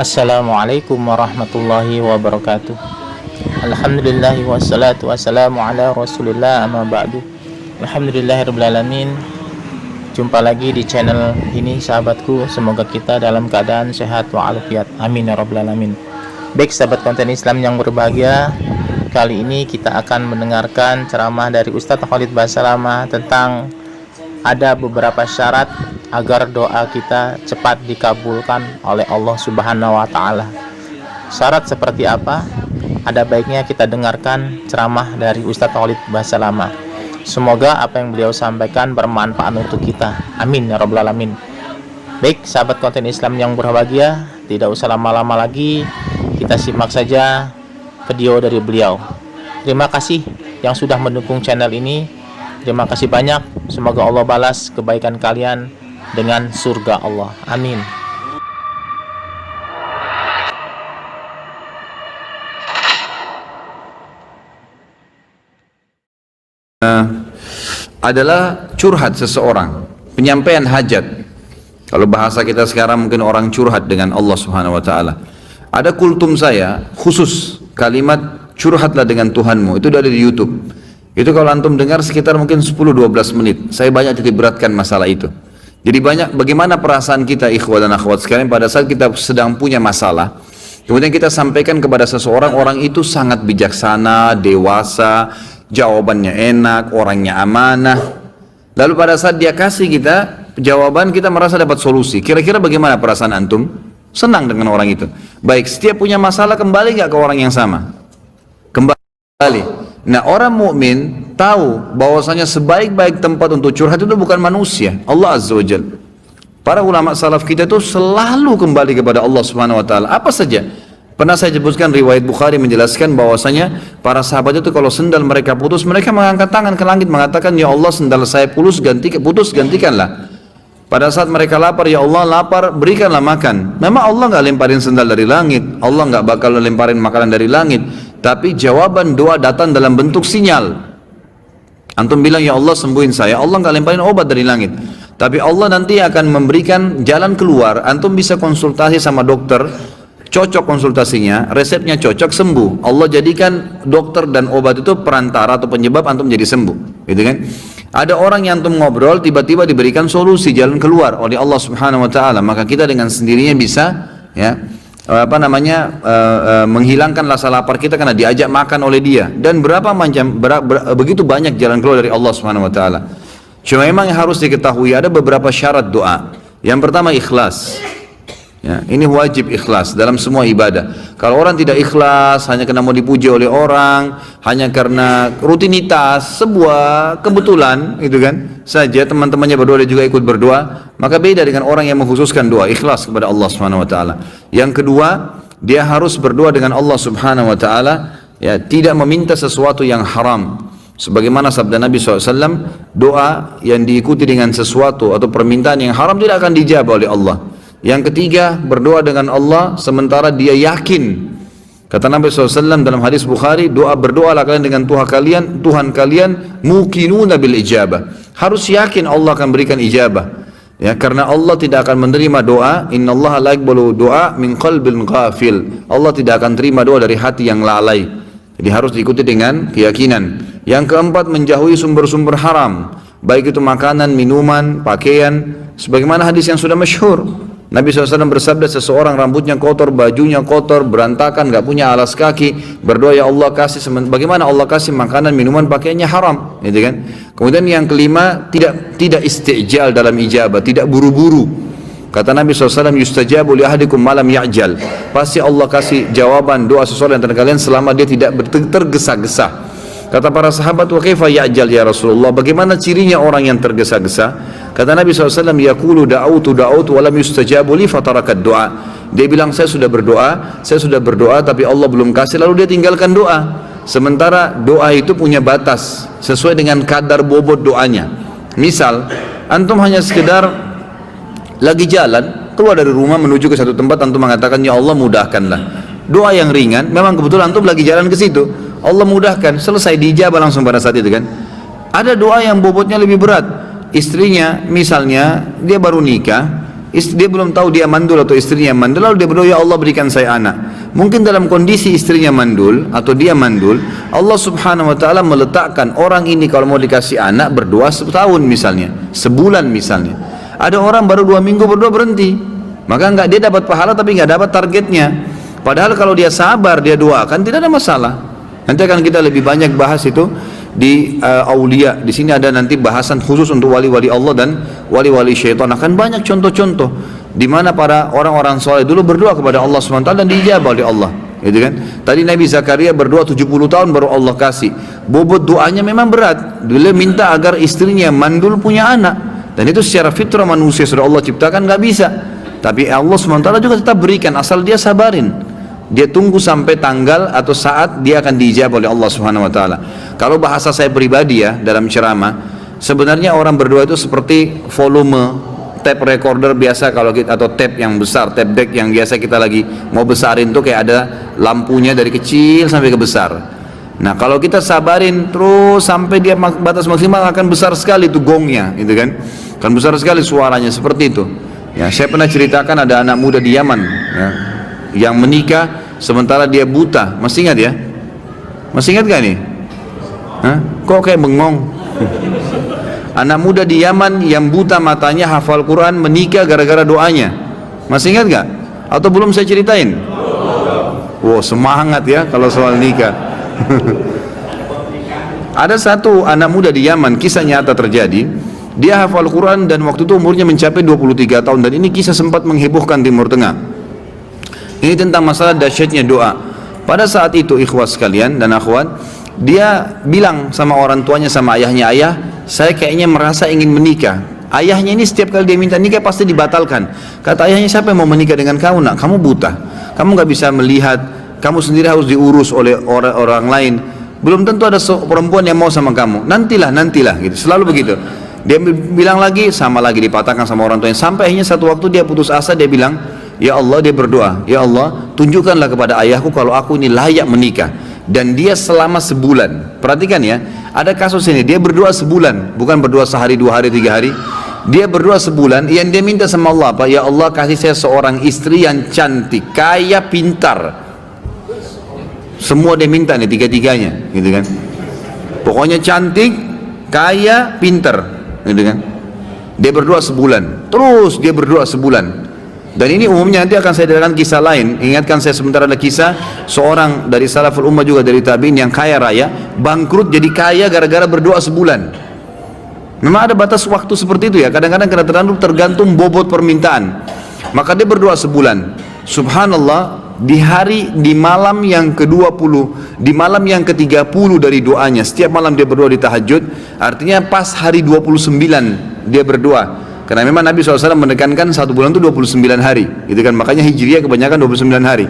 Assalamualaikum warahmatullahi wabarakatuh. Alhamdulillahi wassalatu wassalamu ala rasulillah amma ba'du. Alhamdulillahirabbil alamin. Jumpa lagi di channel ini sahabatku. Semoga kita dalam keadaan sehat walafiat. Amin ya rabbal alamin. Baik sahabat konten Islam yang berbahagia, kali ini kita akan mendengarkan ceramah dari Ustadz Khalid Basalamah tentang ada beberapa syarat agar doa kita cepat dikabulkan oleh Allah Subhanahu wa Ta'ala. Syarat seperti apa? Ada baiknya kita dengarkan ceramah dari Ustadz Khalid Basalamah. Semoga apa yang beliau sampaikan bermanfaat untuk kita. Amin ya rabbal alamin. Baik sahabat konten Islam yang berbahagia, tidak usah lama-lama lagi, kita simak saja video dari beliau. Terima kasih yang sudah mendukung channel ini. Terima kasih banyak. Semoga Allah balas kebaikan kalian dengan surga Allah. Amin. Adalah curhat seseorang, penyampaian hajat. Kalau bahasa kita sekarang mungkin orang curhat dengan Allah Subhanahu wa Ta'ala. Ada kultum saya khusus kalimat curhatlah dengan Tuhanmu, itu ada di YouTube. Itu kalau antum dengar sekitar mungkin 10-12 menit. Saya banyak titik beratkan masalah itu. Jadi banyak bagaimana perasaan kita ikhwah dan akhwat sekalian pada saat kita sedang punya masalah. Kemudian kita sampaikan kepada seseorang, orang itu sangat bijaksana, dewasa, jawabannya enak, orangnya amanah. Lalu pada saat dia kasih kita jawaban, kita merasa dapat solusi. Kira-kira bagaimana perasaan antum? Senang dengan orang itu. Baik, setiap punya masalah kembali nggak ke orang yang sama? Kembali. Nah, orang mukmin tahu bahwasanya sebaik-baik tempat untuk curhat itu bukan manusia, Allah Azza wa Jalla. Para ulama salaf kita itu selalu kembali kepada Allah Subhanahu wa Ta'ala. Apa saja. Pernah saya sebutkan riwayat Bukhari menjelaskan bahwasanya para sahabat itu kalau sendal mereka putus, mereka mengangkat tangan ke langit mengatakan, ya Allah sendal saya putus gantikanlah. Pada saat mereka lapar, ya Allah lapar berikanlah makan. Memang Allah nggak lemparin sendal dari langit, Allah nggak bakal lemparin makanan dari langit, tapi jawaban doa datang dalam bentuk sinyal. Antum bilang ya Allah sembuhin saya, Allah nggak lemparin obat dari langit, tapi Allah nanti akan memberikan jalan keluar. Antum bisa konsultasi sama dokter, cocok konsultasinya, resepnya cocok, sembuh. Allah jadikan dokter dan obat itu perantara atau penyebab antum jadi sembuh, gitu kan? Ada orang yang antum ngobrol tiba-tiba diberikan solusi jalan keluar oleh Allah Subhanahu wa Ta'ala, maka kita dengan sendirinya bisa menghilangkan rasa lapar kita karena diajak makan oleh dia. Dan begitu banyak jalan keluar dari Allah Subhanahu wa Ta'ala. Cuma memang yang harus diketahui ada beberapa syarat doa. Yang pertama ikhlas. Ya, ini wajib ikhlas dalam semua ibadah. Kalau orang tidak ikhlas hanya karena mau dipuji oleh orang, hanya karena rutinitas, sebuah kebetulan, gitu kan? Saja teman-temannya berdoa dia juga ikut berdoa, maka beda dengan orang yang mengkhususkan doa ikhlas kepada Allah Subhanahu wa Ta'ala. Yang kedua, dia harus berdoa dengan Allah Subhanahu wa Ta'ala, ya, tidak meminta sesuatu yang haram. Sebagaimana sabda Nabi SAW, doa yang diikuti dengan sesuatu atau permintaan yang haram tidak akan dijawab oleh Allah. Yang ketiga, berdoa dengan Allah sementara dia yakin. Kata Nabi SAW dalam hadis Bukhari, berdoalah kalian dengan Tuhan kalian muqinuna bil ijabah. Harus yakin Allah akan berikan ijabah. Ya, karena Allah tidak akan menerima doa, innallaha la yaqbalu doa min qalbin ghafil. Allah tidak akan terima doa dari hati yang lalai. Jadi harus diikuti dengan keyakinan. Yang keempat, menjauhi sumber-sumber haram, baik itu makanan, minuman, pakaian. Sebagaimana hadis yang sudah masyhur, Nabi SAW bersabda, seseorang rambutnya kotor, bajunya kotor, berantakan, gak punya alas kaki, berdoa ya Allah kasih, bagaimana Allah kasih makanan, minuman, pakaiannya haram, gitu kan? Kemudian yang kelima, tidak istijal dalam ijabah, tidak buru-buru. Kata Nabi SAW, yustajabu li ahadikum malam ya'jal. Pasti Allah kasih jawaban doa seseorang antara kalian selama dia tidak tergesa-gesa. Kata para sahabat, wa kaifa ya'jal ya Rasulullah, bagaimana cirinya orang yang tergesa-gesa? Kata Nabi SAW, yaqulu da'autu wa lam yustajabu li fatarakat doa. Dia bilang saya sudah berdoa tapi Allah belum kasih, lalu dia tinggalkan doa. Sementara doa itu punya batas sesuai dengan kadar bobot doanya. Misal antum hanya sekedar lagi jalan keluar dari rumah menuju ke satu tempat, antum mengatakan ya Allah mudahkanlah. Doa yang ringan, memang kebetulan antum lagi jalan ke situ, Allah mudahkan, selesai, dijabah langsung pada saat itu kan. Ada doa yang bobotnya lebih berat. Istrinya misalnya dia baru nikah, Dia belum tahu dia mandul atau istrinya mandul, lalu dia berdoa, ya Allah berikan saya anak. Mungkin dalam kondisi istrinya mandul atau dia mandul, Allah subhanahu wa ta'ala meletakkan orang ini kalau mau dikasih anak berdoa setahun misalnya, sebulan misalnya. Ada orang baru 2 minggu berdoa berhenti, maka dia dapat pahala tapi nggak dapat targetnya. Padahal kalau dia sabar, dia doakan, tidak ada masalah. Nanti akan kita lebih banyak bahas itu di aulia. Di sini ada nanti bahasan khusus untuk wali-wali Allah dan wali-wali syaitan. Akan banyak contoh-contoh di mana para orang-orang soleh dulu berdoa kepada Allah SWT dan diijabah oleh Allah, gitu kan? Tadi Nabi Zakaria berdoa 70 tahun baru Allah kasih. Bobot doanya memang berat. Beliau minta agar istrinya mandul punya anak, dan itu secara fitrah manusia sudah Allah ciptakan, nggak bisa. Tapi Allah SWT juga tetap berikan asal dia sabarin. Dia tunggu sampai tanggal atau saat dia akan diijabah oleh Allah Subhanahu wa taala. Kalau bahasa saya pribadi ya dalam ceramah, sebenarnya orang berdoa itu seperti volume tape recorder biasa kalau kita, atau tape yang besar, tape deck yang biasa kita lagi mau besarin tuh kayak ada lampunya dari kecil sampai ke besar. Nah, kalau kita sabarin terus sampai dia batas maksimal akan besar sekali itu gongnya, gitu kan? Akan besar sekali suaranya seperti itu. Ya, saya pernah ceritakan ada anak muda di Yaman, ya, yang menikah sementara dia buta. Masih ingat ya? Masih ingat gak nih? Hah? Kok kayak bengong? Anak muda di Yaman yang buta matanya hafal Quran menikah gara-gara doanya. Masih ingat gak? Atau belum saya ceritain? Wow, semangat ya kalau soal nikah. Ada satu anak muda di Yaman, kisah nyata terjadi. Dia hafal Quran dan waktu itu umurnya mencapai 23 tahun, dan ini kisah sempat menghebohkan Timur Tengah. Ini tentang masalah dahsyatnya doa. Pada saat itu ikhwah sekalian dan akhwat, dia bilang sama orang tuanya, sama ayahnya, ayah, saya kayaknya merasa ingin menikah. Ayahnya ini setiap kali dia minta nikah pasti dibatalkan. Kata ayahnya, siapa yang mau menikah dengan kamu nak? Kamu buta, kamu gak bisa melihat, kamu sendiri harus diurus oleh orang lain. Belum tentu ada perempuan yang mau sama kamu. Nantilah gitu. Selalu begitu. Dia bilang lagi, sama lagi dipatahkan sama orang tuanya. Sampai akhirnya satu waktu dia putus asa, dia bilang, ya Allah, dia berdoa, ya Allah, tunjukkanlah kepada ayahku kalau aku ini layak menikah. Dan dia selama sebulan, perhatikan ya, ada kasus ini, dia berdoa sebulan, bukan berdoa sehari, 2 hari, 3 hari. Dia berdoa sebulan, yang dia minta sama Allah apa? Ya Allah, kasih saya seorang istri yang cantik, kaya, pintar. Semua dia minta nih, 3-3-nya, gitu kan. Pokoknya cantik, kaya, pintar, gitu kan. Dia berdoa sebulan, terus dia berdoa sebulan. Dan ini umumnya nanti akan saya dengarkan kisah lain. Ingatkan saya sebentar, ada kisah seorang dari salaful ummah juga dari tabi'in yang kaya raya, bangkrut jadi kaya gara-gara berdoa sebulan. Memang ada batas waktu seperti itu ya. Kadang-kadang tergantung bobot permintaan. Maka dia berdoa sebulan. Subhanallah, di malam yang ke-20, di malam yang ke-30 dari doanya, setiap malam dia berdoa di tahajud. Artinya pas hari 29 dia berdoa. Karena memang Nabi SAW menekankan 1 bulan itu 29 hari, gitu kan? Makanya Hijriah kebanyakan 29 hari.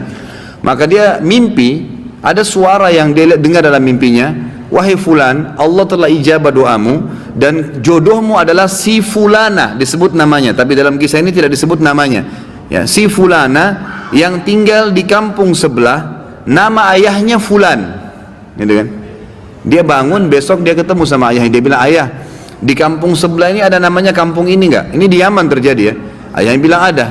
Maka dia mimpi, ada suara yang dia dengar dalam mimpinya, wahai fulan, Allah telah ijabah doamu dan jodohmu adalah si fulana, disebut namanya, tapi dalam kisah ini tidak disebut namanya. Ya, si fulana yang tinggal di kampung sebelah, nama ayahnya fulan, gitu kan? Dia bangun, besok dia ketemu sama ayahnya, dia bilang, ayah, di kampung sebelah ini ada namanya kampung ini enggak? Ini di Yaman terjadi ya. Ayahnya bilang ada.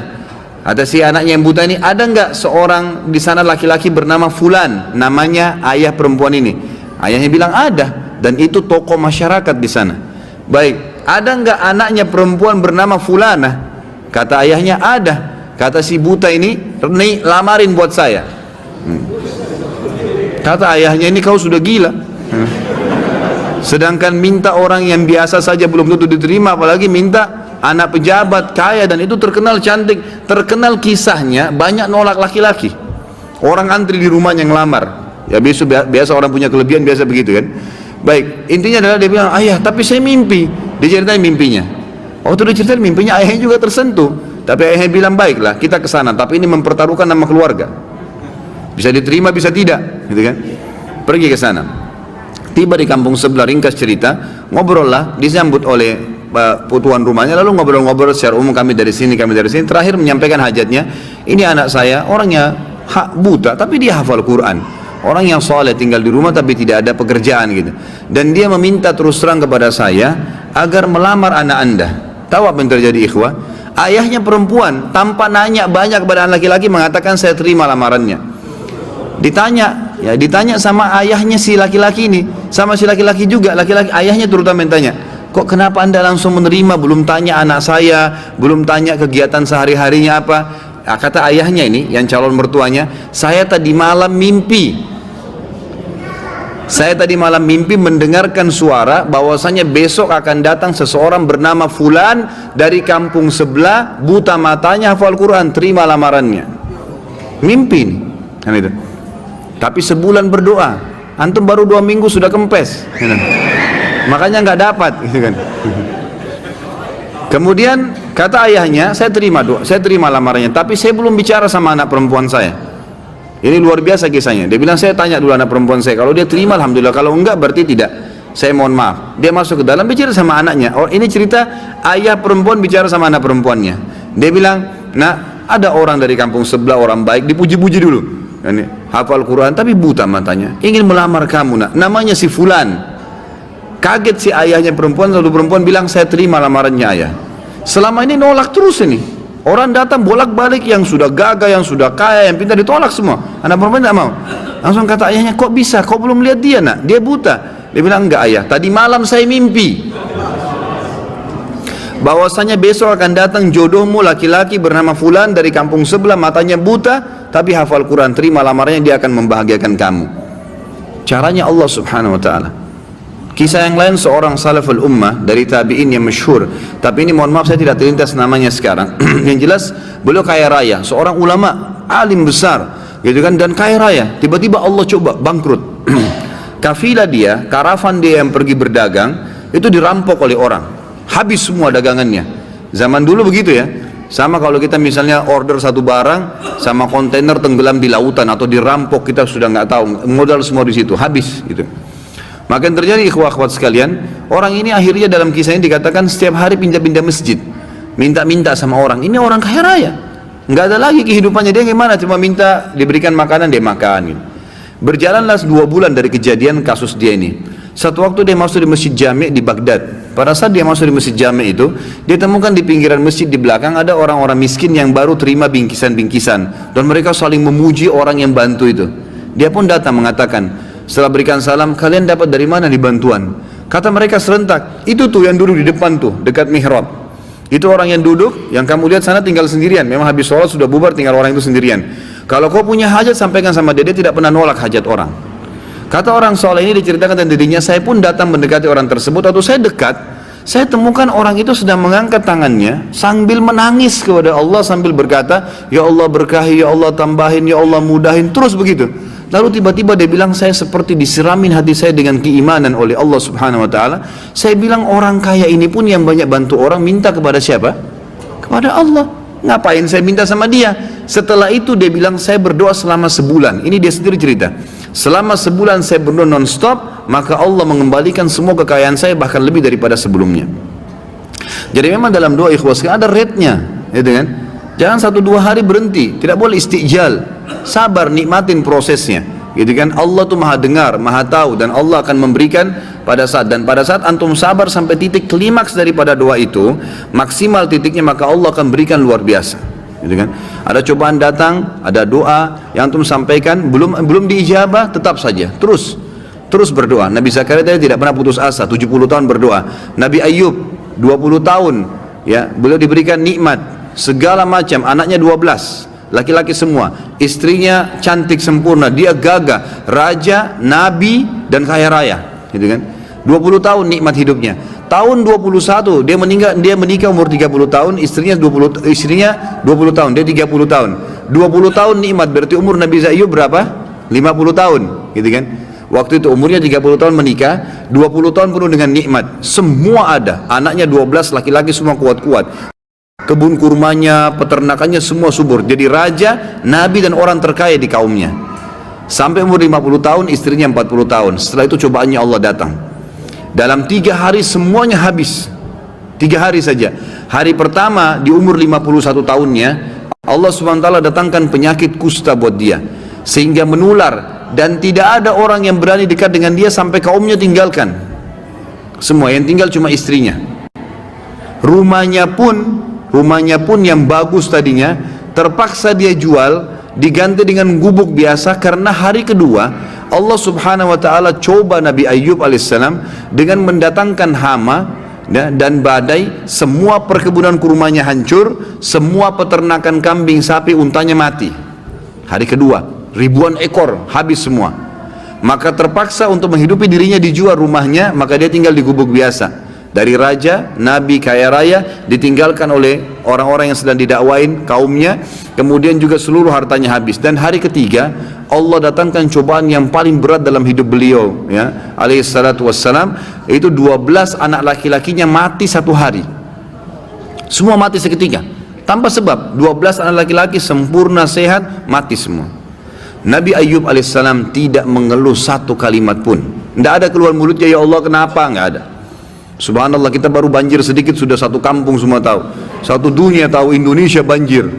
Ada si anaknya yang buta ini, ada enggak seorang di sana laki-laki bernama fulan, namanya ayah perempuan ini? Ayahnya bilang ada, dan itu tokoh masyarakat di sana. Baik, ada enggak anaknya perempuan bernama fulana? Kata ayahnya ada. Kata si buta ini, lamarin buat saya. Kata ayahnya, ini kau sudah gila. Sedangkan minta orang yang biasa saja belum tentu diterima, apalagi minta anak pejabat kaya, dan itu terkenal cantik, terkenal kisahnya banyak nolak laki-laki. Orang antri di rumahnya ngelamar. Ya biasa orang punya kelebihan biasa begitu kan. Baik, intinya adalah dia bilang, ayah tapi saya mimpi. Dia ceritain mimpinya. Oh, itu dia ceritain mimpinya, ayahnya juga tersentuh. Tapi ayahnya bilang, baiklah kita ke sana, tapi ini mempertaruhkan nama keluarga. Bisa diterima bisa tidak, gitu kan. Pergi ke sana. Tiba di kampung sebelah, ringkas cerita, ngobrol lah, disambut oleh tuan rumahnya, lalu ngobrol-ngobrol secara umum, kami dari sini, terakhir menyampaikan hajatnya. Ini anak saya, orangnya buta, tapi dia hafal Quran, orang yang soleh, tinggal di rumah tapi tidak ada pekerjaan gitu. Dan dia meminta terus terang kepada saya agar melamar anak anda. Tahu apa yang terjadi ikhwah? Ayahnya perempuan, tanpa nanya banyak kepada anak laki-laki mengatakan saya terima lamarannya. Ditanya sama ayahnya si laki-laki ini, sama si laki-laki juga, laki-laki ayahnya terutama yang tanya, kok kenapa anda langsung menerima, belum tanya anak saya, belum tanya kegiatan sehari-harinya apa? Kata ayahnya ini, yang calon mertuanya, saya tadi malam mimpi mendengarkan suara bahwasanya besok akan datang seseorang bernama Fulan dari kampung sebelah, buta matanya, hafal Quran, terima lamarannya. Mimpi nih, kan itu. Tapi sebulan berdoa, antum baru 2 minggu sudah kempes, gitu. Makanya nggak dapat, gitu kan. Kemudian kata ayahnya, saya terima lamarannya, tapi saya belum bicara sama anak perempuan saya. Ini luar biasa kisahnya. Dia bilang, saya tanya dulu anak perempuan saya, kalau dia terima alhamdulillah, kalau enggak berarti tidak. Saya mohon maaf. Dia masuk ke dalam bicara sama anaknya. Oh, ini cerita ayah perempuan bicara sama anak perempuannya. Dia bilang, nah ada orang dari kampung sebelah, orang baik, dipuji-puji dulu. Ini hafal Quran tapi buta matanya, ingin melamar kamu, nak. Namanya si Fulan. Kaget si ayahnya perempuan, lalu perempuan bilang, saya terima lamarannya ayah. Selama ini nolak terus ini. Orang datang bolak-balik, yang sudah gagah, yang sudah kaya, yang pintar, ditolak semua. Anak perempuan tidak mau. Langsung kata ayahnya, kok bisa? Kau belum lihat dia, nak? Dia buta. Dia bilang, enggak ayah, tadi malam saya mimpi bahwasanya besok akan datang jodohmu laki-laki bernama Fulan dari kampung sebelah, matanya buta tapi hafal Quran, terima lamarannya, dia akan membahagiakan kamu. Caranya Allah subhanahu wa ta'ala. Kisah yang lain, seorang salaful ummah dari tabi'in yang masyhur, tapi ini mohon maaf saya tidak terlintas namanya sekarang. Yang jelas beliau kaya raya, seorang ulama alim besar gitu kan, dan kaya raya. Tiba-tiba Allah coba bangkrut. Kafilah dia, karavan dia yang pergi berdagang itu dirampok oleh orang, habis semua dagangannya. Zaman dulu begitu ya. Sama kalau kita misalnya order satu barang sama kontainer tenggelam di lautan atau dirampok, kita sudah nggak tahu, modal semua di situ, habis gitu. Maka yang terjadi ikhwah akhwat sekalian, orang ini akhirnya dalam kisah ini dikatakan setiap hari pindah-pindah masjid, minta-minta sama orang. Ini orang kaya raya, nggak ada lagi kehidupannya, dia gimana, cuma minta diberikan makanan, dia makan gitu. Berjalanlah 2 bulan dari kejadian kasus dia ini. Satu waktu dia masuk di masjid Jami' di Baghdad. Pada saat dia masuk di masjid Jami' itu, dia temukan di pinggiran masjid di belakang ada orang-orang miskin yang baru terima bingkisan-bingkisan, dan mereka saling memuji orang yang bantu itu. Dia pun datang mengatakan, setelah berikan salam, kalian dapat dari mana nih bantuan? Kata mereka serentak, itu tuh yang duduk di depan tuh, dekat mihrab. Itu orang yang duduk, yang kamu lihat sana tinggal sendirian. Memang habis sholat sudah bubar, tinggal orang itu sendirian. Kalau kau punya hajat, sampaikan sama dia tidak pernah nolak hajat orang. Kata orang soleh ini, diceritakan tentang dirinya, saya pun datang mendekati orang tersebut, atau saya dekat, saya temukan orang itu sedang mengangkat tangannya sambil menangis kepada Allah, sambil berkata, ya Allah berkahi, ya Allah tambahin, ya Allah mudahin, terus begitu. Lalu tiba-tiba dia bilang, saya seperti disiramin hati saya dengan keimanan oleh Allah subhanahu wa ta'ala. Saya bilang, orang kaya ini pun yang banyak bantu orang, minta kepada siapa? Kepada Allah. Ngapain saya minta sama dia? Setelah itu dia bilang, saya berdoa selama sebulan. Ini dia sendiri cerita. Selama sebulan saya berdoa non-stop, maka Allah mengembalikan semua kekayaan saya, bahkan lebih daripada sebelumnya. Jadi memang dalam doa ikhwas ada rate-nya, gitu kan? Jangan 1-2 hari berhenti, tidak boleh istijal, sabar, nikmatin prosesnya, gitu kan? Allah tuh maha dengar, maha tahu, dan Allah akan memberikan pada saat antum sabar sampai titik klimaks daripada doa itu, maksimal titiknya, maka Allah akan berikan luar biasa, gitu kan? Ada cobaan datang, ada doa yang antum sampaikan, belum diijabah, tetap saja, terus berdoa. Nabi Zakaria tidak pernah putus asa, 70 tahun berdoa. Nabi Ayub 20 tahun, ya, beliau diberikan nikmat segala macam, anaknya 12, laki-laki semua, istrinya cantik sempurna, dia gagah, raja, nabi, dan kaya raya, gitu kan? 20 tahun nikmat hidupnya. Tahun 21 dia menikah umur 30 tahun, istrinya 20 tahun, dia 30 tahun. 20 tahun nikmat, berarti umur Nabi Ayub berapa? 50 tahun, gitu kan? Waktu itu umurnya 30 tahun menikah, 20 tahun penuh dengan nikmat, semua ada, anaknya 12, laki-laki semua kuat-kuat, kebun kurmanya, peternakannya semua subur, jadi raja, nabi, dan orang terkaya di kaumnya. Sampai umur 50 tahun, istrinya 40 tahun. Setelah itu cobaannya Allah datang. Dalam 3 hari semuanya habis. 3 hari saja. Hari pertama di umur 51 tahunnya, Allah SWT datangkan penyakit kusta buat dia, sehingga menular, dan tidak ada orang yang berani dekat dengan dia sampai kaumnya tinggalkan. Semua yang tinggal cuma istrinya. Rumahnya pun rumahnya pun yang bagus tadinya, terpaksa dia jual, diganti dengan gubuk biasa karena hari kedua Allah subhanahu wa ta'ala coba Nabi Ayyub alaihissalam dengan mendatangkan hama dan badai. Semua perkebunan kurmanya hancur, semua peternakan kambing, sapi, untanya mati. Hari kedua ribuan ekor habis semua. Maka terpaksa untuk menghidupi dirinya dijual rumahnya, maka dia tinggal di gubuk biasa. Dari raja, nabi, kaya raya, ditinggalkan oleh orang-orang yang sedang didakwain kaumnya, kemudian juga seluruh hartanya habis. Dan hari ketiga Allah datangkan cobaan yang paling berat dalam hidup beliau, ya, alaihi salatu wassalam, yaitu 12 anak laki-lakinya mati satu hari. Semua mati seketika tanpa sebab. 12 anak laki-laki sempurna sehat, mati semua. Nabi Ayyub alaihissalam tidak mengeluh satu kalimat pun. Tidak ada keluar mulutnya, ya Allah kenapa, nggak ada. Subhanallah, kita baru banjir sedikit sudah satu kampung semua tahu, satu dunia tahu Indonesia banjir.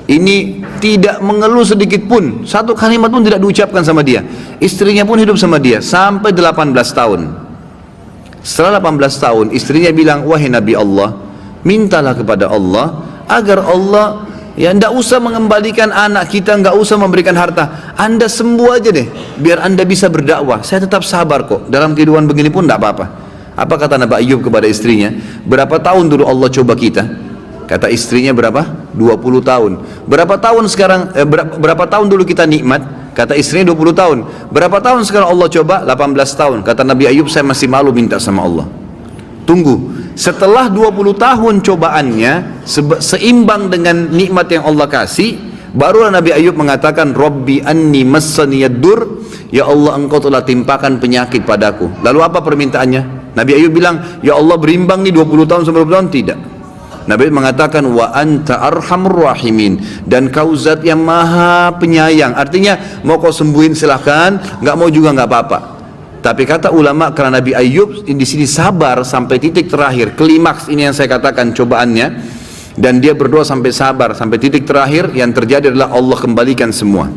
Ini tidak mengeluh sedikit pun, satu kalimat pun tidak diucapkan sama dia. Istrinya pun hidup sama dia sampai 18 tahun. Setelah 18 tahun istrinya bilang, wahai Nabi Allah, mintalah kepada Allah agar Allah, ya, tidak usah mengembalikan anak kita, nggak usah memberikan harta, Anda sembuh aja deh, biar Anda bisa berdakwah. Saya tetap sabar kok, dalam kehidupan begini pun tidak apa-apa. Apa kata Nabi Ayyub kepada istrinya? Berapa tahun dulu Allah coba kita? Kata istrinya berapa? 20 tahun. Berapa tahun sekarang? Berapa tahun dulu kita nikmat? Kata istrinya 20 tahun. Berapa tahun sekarang Allah coba? 18 tahun. Kata Nabi Ayyub, saya masih malu minta sama Allah. Tunggu, setelah 20 tahun cobaannya seimbang dengan nikmat yang Allah kasih, barulah Nabi Ayyub mengatakan, Rabbi anni massaniyad dur, ya Allah engkau telah timpakan penyakit padaku. Lalu apa permintaannya? Nabi Ayyub bilang, ya Allah berimbang nih 20 tahun sampai 20 tahun. Tidak. Nabi Ayyub mengatakan, wa anta arhamur rahimin, dan kau zat yang maha penyayang. Artinya mau kau sembuhin silahkan, nggak mau juga nggak apa-apa. Tapi kata ulama, karena Nabi Ayyub di sini sabar sampai titik terakhir, klimaks ini yang saya katakan cobaannya, dan dia berdoa sampai sabar sampai titik terakhir, yang terjadi adalah Allah kembalikan semua.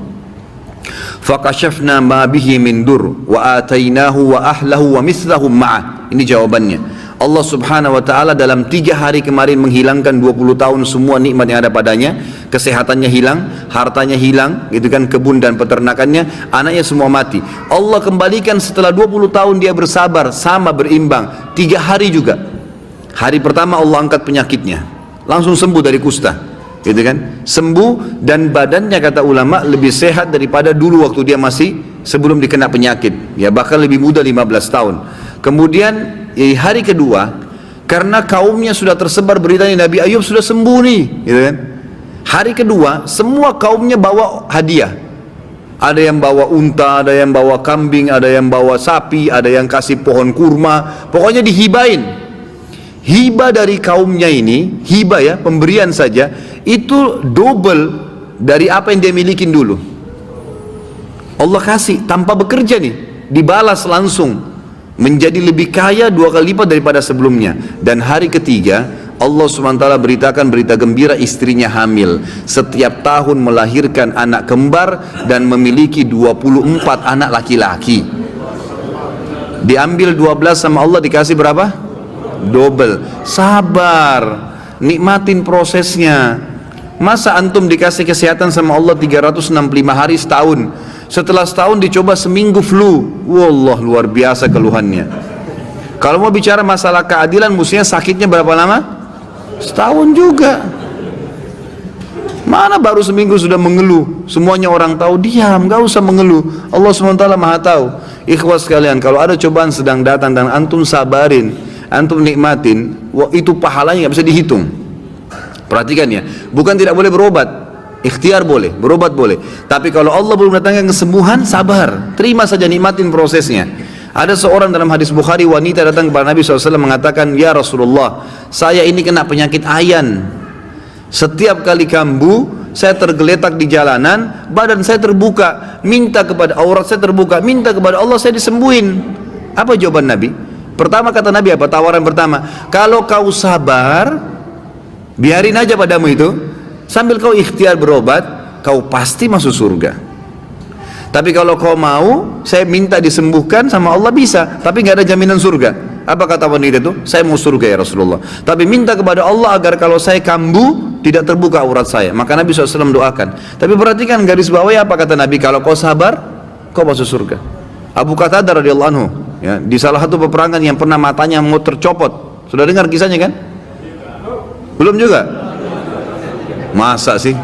Fakashafna ma bihi min dur wa atainahu wa ahlahu wa mithlahum ma'ah. Ini jawabannya. Allah subhanahu wa ta'ala dalam 3 hari kemarin menghilangkan 20 tahun semua nikmat yang ada padanya. Kesehatannya hilang, hartanya hilang, gitu kan, kebun dan peternakannya, anaknya semua mati. Allah kembalikan setelah 20 tahun dia bersabar, sama berimbang. 3 hari juga. Hari pertama Allah angkat penyakitnya, langsung sembuh dari kusta, gitu kan, sembuh, dan badannya kata ulama lebih sehat daripada dulu waktu dia masih sebelum dikena penyakit, ya, bahkan lebih muda 15 tahun. Kemudian hari kedua, karena kaumnya sudah tersebar beritanya Nabi Ayyub sudah sembuh nih, gitu kan. Hari kedua semua kaumnya bawa hadiah. Ada yang bawa unta, ada yang bawa kambing, ada yang bawa sapi, ada yang kasih pohon kurma, pokoknya dihibain. Hibah dari kaumnya ini, hibah ya, pemberian saja, itu double dari apa yang dia milikin dulu. Allah kasih tanpa bekerja nih, dibalas langsung, menjadi lebih kaya 2 kali lipat daripada sebelumnya. Dan hari ketiga Allah SWT beritakan berita gembira, istrinya hamil, setiap tahun melahirkan anak kembar dan memiliki 24 anak laki-laki. Diambil 12 sama Allah, dikasih berapa? Double. Sabar, nikmatin prosesnya. Masa antum dikasih kesehatan sama Allah 365 hari setahun, setelah setahun dicoba seminggu flu, wallah luar biasa keluhannya. Kalau mau bicara masalah keadilan, mestinya sakitnya berapa lama? Setahun juga. Mana baru seminggu sudah mengeluh, semuanya orang tahu, diam, gak usah mengeluh. Allah SWT maha tahu. Ikhwas sekalian, kalau ada cobaan sedang datang dan antum sabarin, antum nikmatin, itu pahalanya gak bisa dihitung. Perhatikan ya, bukan tidak boleh berobat, ikhtiar boleh, berobat boleh, tapi kalau Allah belum datangkan kesembuhan, sabar, terima saja, nikmatin prosesnya. Ada seorang dalam hadis Bukhari, wanita datang kepada Nabi SAW mengatakan, ya Rasulullah, saya ini kena penyakit ayan, setiap kali kambuh saya tergeletak di jalanan, badan saya terbuka, minta kepada aurat saya terbuka, minta kepada Allah saya disembuhin. Apa jawaban Nabi? Pertama kata Nabi apa? Tawaran pertama, kalau kau sabar, biarin aja padamu itu, sambil kau ikhtiar berobat, kau pasti masuk surga. Tapi kalau kau mau, saya minta disembuhkan sama Allah bisa, tapi nggak ada jaminan surga. Apa kata wanita itu? Saya mau surga ya Rasulullah, tapi minta kepada Allah agar kalau saya kambuh tidak terbuka aurat saya. Maka Nabi SAW doakan. Tapi perhatikan garis bawahnya apa kata Nabi, kalau kau sabar kau masuk surga. Abu Qatadah radhiyallahu anhu, ya, di salah satu peperangan yang pernah matanya mau tercopot. Sudah dengar kisahnya kan? Belum juga? Masa sih?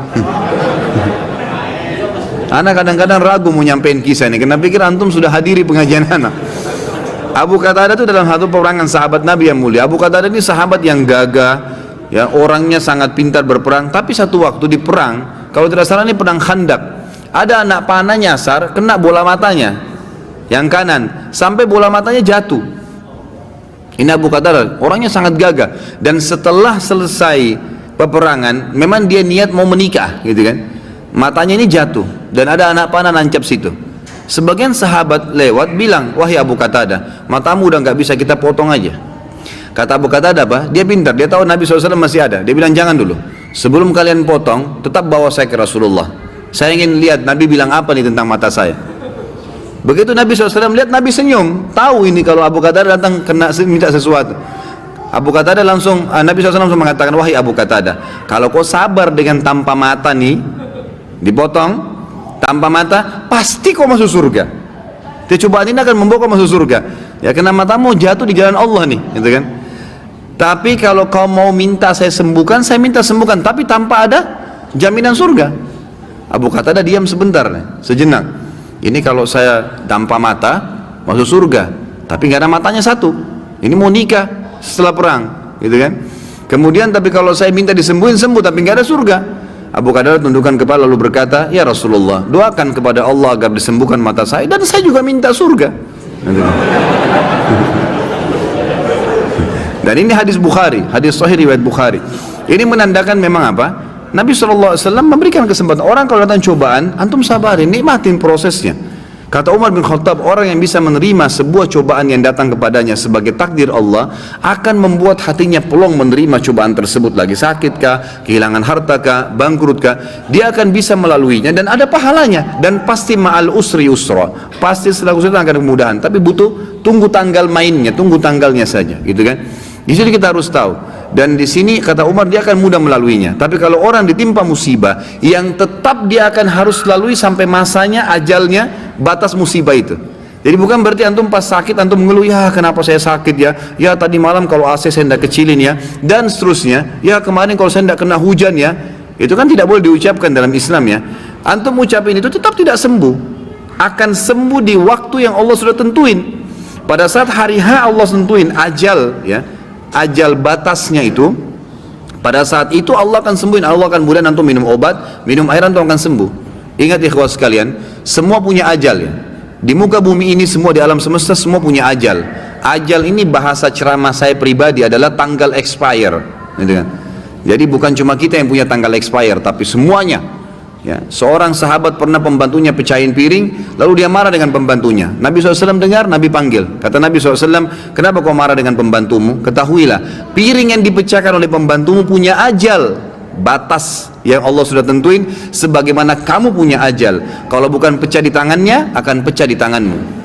Anak kadang-kadang ragu mau nyampein kisah ini, karena pikir antum sudah hadiri pengajian anak. Abu Qatadah itu dalam satu peperangan sahabat Nabi yang mulia. Abu Qatadah ini sahabat yang gagah, ya, orangnya sangat pintar berperang. Tapi satu waktu di perang, kalau tidak salah ini perang Khandak, ada anak panah nyasar, kena bola matanya yang kanan, sampai bola matanya jatuh. Ini Abu Qatadah, orangnya sangat gagah. Dan setelah selesai peperangan, memang dia niat mau menikah, gitu kan. Matanya ini jatuh dan ada anak panah nancap situ. Sebagian sahabat lewat bilang, wahai Abu Qatadah, matamu udah nggak bisa, kita potong aja. Kata Abu Qatadah apa? Dia pintar, dia tahu Nabi SAW masih ada. Dia bilang, jangan dulu, sebelum kalian potong tetap bawa saya ke Rasulullah. Saya ingin lihat Nabi bilang apa nih tentang mata saya. Begitu Nabi SAW lihat, Nabi senyum, tahu ini kalau Abu Qatadah datang kena minta sesuatu. Abu Qatadah langsung, Nabi SAW langsung mengatakan, wahai Abu Qatadah, kalau kau sabar dengan tanpa mata nih, dipotong tanpa mata, pasti kau masuk surga. Cobaan ini akan membawa kau masuk surga, ya, karena matamu jatuh di jalan Allah nih, gitu kan. Tapi kalau kau mau minta saya sembuhkan, saya minta sembuhkan, tapi tanpa ada jaminan surga. Abu Qatadah diam sebentar nih, sejenak. Ini kalau saya tanpa mata masuk surga, tapi nggak ada matanya satu, ini mau nikah setelah perang, gitu kan. Kemudian tapi kalau saya minta disembuhin, sembuh, tapi nggak ada surga. Abu Qatadah tundukkan kepala lalu berkata, ya Rasulullah, doakan kepada Allah agar disembuhkan mata saya, dan saya juga minta surga. Dan ini hadis Bukhari, hadis sahih riwayat Bukhari. Ini menandakan memang apa? Nabi SAW memberikan kesempatan orang kalau datang cobaan, antum sabarin, nikmatin prosesnya. Kata Umar bin Khattab, orang yang bisa menerima sebuah cobaan yang datang kepadanya sebagai takdir Allah akan membuat hatinya pelong menerima cobaan tersebut. Lagi sakit kah, kehilangan harta kah, bangkrut kah, dia akan bisa melaluinya dan ada pahalanya. Dan pasti ma'al usri usra, pasti setelah kesulitan akan kemudahan. Tapi butuh tunggu tanggal mainnya, tunggu tanggalnya saja, gitu kan. Di sini kita harus tahu. Dan di sini kata Umar, dia akan mudah melaluinya. Tapi kalau orang ditimpa musibah yang tetap dia akan harus lalui sampai masanya, ajalnya, batas musibah itu. Jadi bukan berarti antum pas sakit antum mengeluh, ya kenapa saya sakit ya, ya tadi malam kalau AC saya tidak kecilin ya, dan seterusnya, ya kemarin kalau saya tidak kena hujan ya. Itu kan tidak boleh diucapkan dalam Islam ya. Antum ucapin itu tetap tidak sembuh, akan sembuh di waktu yang Allah sudah tentuin. Pada saat hari H Allah tentuin ajal, ya, ajal batasnya itu, pada saat itu Allah akan sembuhin. Allah akan kemudian antum minum obat, minum air, antum akan sembuh. Ingat ikhwah sekalian, semua punya ajal ya. Di muka bumi ini semua, di alam semesta semua punya ajal. Ajal ini bahasa ceramah saya pribadi adalah tanggal expire, gitu kan. Jadi bukan cuma kita yang punya tanggal expire, tapi semuanya. Ya, seorang sahabat pernah pembantunya pecahin piring, lalu dia marah dengan pembantunya. Nabi SAW dengar, Nabi panggil. Kata Nabi SAW, kenapa kau marah dengan pembantumu? Ketahuilah, piring yang dipecahkan oleh pembantumu punya ajal, batas yang Allah sudah tentuin, sebagaimana kamu punya ajal. Kalau bukan pecah di tangannya, akan pecah di tanganmu.